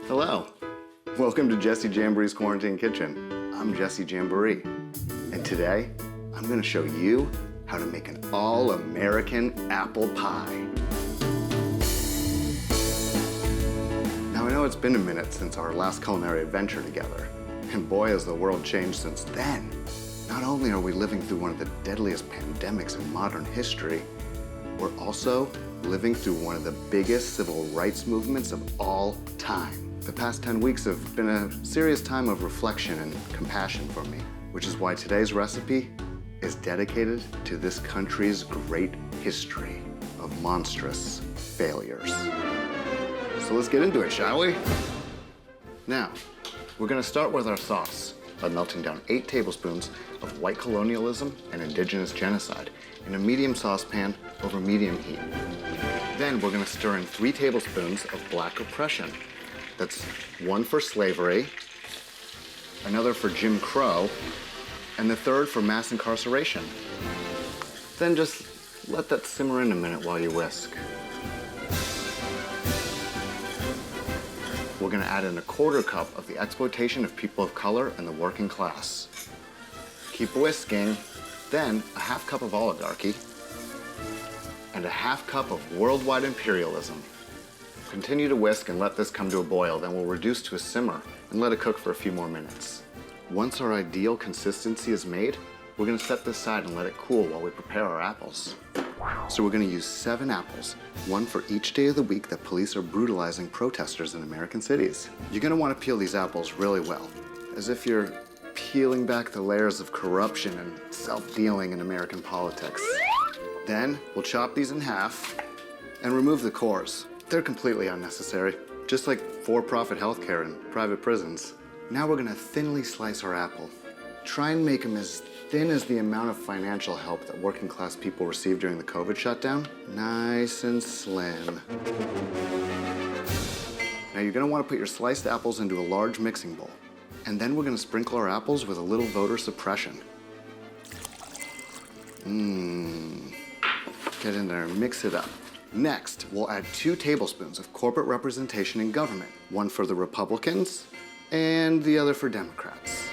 Hello. Welcome to Jessy Jamboree's Quarantine Kitchen. I'm Jessy Jamboree. And today, I'm gonna show you how to make an all-American apple pie. Now, I know it's been a minute since our last culinary adventure together, and boy, has the world changed since then. Not only are we living through one of the deadliest pandemics in modern history, we're also living through one of the biggest civil rights movements of all time. The past 10 weeks have been a serious time of reflection and compassion for me, which is why today's recipe is dedicated to this country's great history of monstrous failures. So let's get into it, shall we? Now, we're gonna start with our sauce by melting down 8 tablespoons of white colonialism and indigenous genocide in a medium saucepan over medium heat. Then we're gonna stir in 3 tablespoons of black oppression. That's 1 for slavery, another for Jim Crow, and the 3rd for mass incarceration. Then just let that simmer in a minute while you whisk. We're gonna add in 1/4 cup of the exploitation of people of color and the working class. Keep whisking, then a 1/2 cup of oligarchy, and a 1/2 cup of worldwide imperialism. Continue to whisk and let this come to a boil, then we'll reduce to a simmer and let it cook for a few more minutes. Once our ideal consistency is made, we're gonna set this aside and let it cool while we prepare our apples. So we're gonna use 7 apples, 1 for each day of the week that police are brutalizing protesters in American cities. You're gonna wanna peel these apples really well, as if you're peeling back the layers of corruption and self-dealing in American politics. Then we'll chop these in half and remove the cores. They're completely unnecessary, just like for-profit healthcare and private prisons. Now we're gonna thinly slice our apple. Try and make them as thin as the amount of financial help that working class people received during the COVID shutdown. Nice and slim. Now you're gonna wanna put your sliced apples into a large mixing bowl. And then we're gonna sprinkle our apples with a little voter suppression. Get in there and mix it up. Next, we'll add 2 tablespoons of corporate representation in government, 1 for the Republicans and the other for Democrats.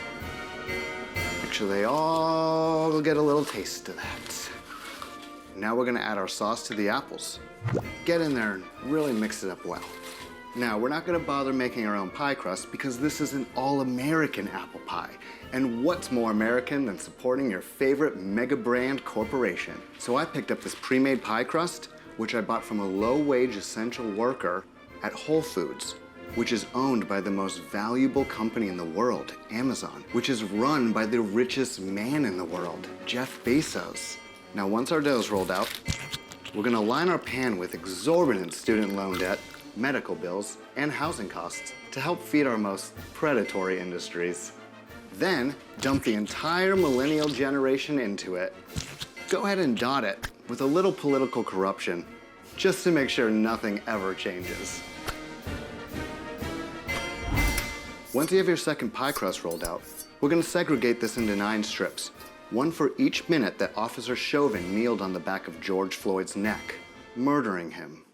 Make sure they all get a little taste of that. Now we're gonna add our sauce to the apples. Get in there and really mix it up well. Now, we're not gonna bother making our own pie crust because this is an all-American apple pie. And what's more American than supporting your favorite mega brand corporation? So I picked up this pre-made pie crust, which I bought from a low-wage essential worker at Whole Foods, which is owned by the most valuable company in the world, Amazon, which is run by the richest man in the world, Jeff Bezos. Now, once our dough's rolled out, we're gonna line our pan with exorbitant student loan debt, medical bills, and housing costs to help feed our most predatory industries. Then, dump the entire millennial generation into it. Go ahead and dot it with a little political corruption, just to make sure nothing ever changes. Once you have your second pie crust rolled out, we're gonna segregate this into 9 strips, 1 for each minute that Officer Chauvin kneeled on the back of George Floyd's neck, murdering him.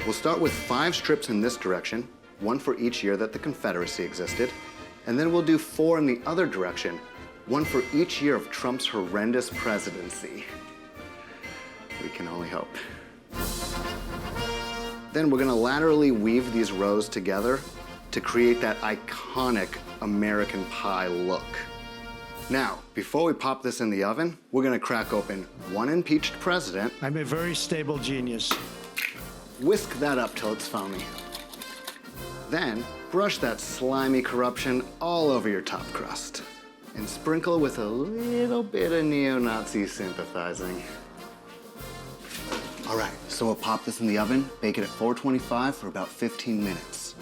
We'll start with 5 strips in this direction, 1 for each year that the Confederacy existed, and then we'll do 4 in the other direction, 1 for each year of Trump's horrendous presidency. We can only hope. Then we're gonna laterally weave these rows together to create that iconic American pie look. Now, before we pop this in the oven, we're gonna crack open 1 impeached president. I'm a very stable genius. Whisk that up till it's foamy. Then, brush that slimy corruption all over your top crust. And sprinkle with a little bit of neo-Nazi sympathizing. All right, so we'll pop this in the oven, bake it at 425 for about 15 minutes.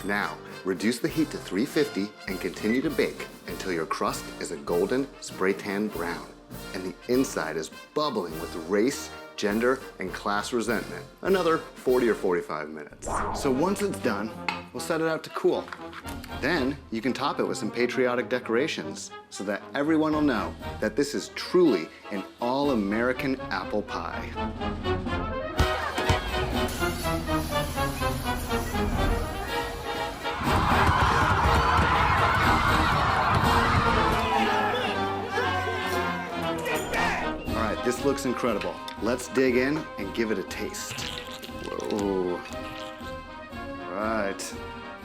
Now, reduce the heat to 350 and continue to bake until your crust is a golden spray tan brown and the inside is bubbling with race, gender, and class resentment. Another 40 or 45 minutes. So once it's done, we'll set it out to cool. Then you can top it with some patriotic decorations so that everyone will know that this is truly an all-American apple pie. This looks incredible. Let's dig in and give it a taste. Whoa. Right.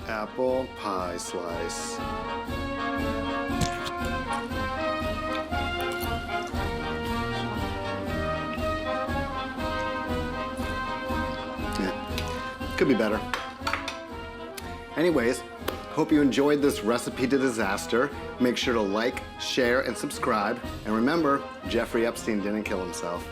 Apple pie slice. Yeah, could be better. Anyways, hope you enjoyed this recipe to disaster. Make sure to like, share, and subscribe. And remember, Jeffrey Epstein didn't kill himself.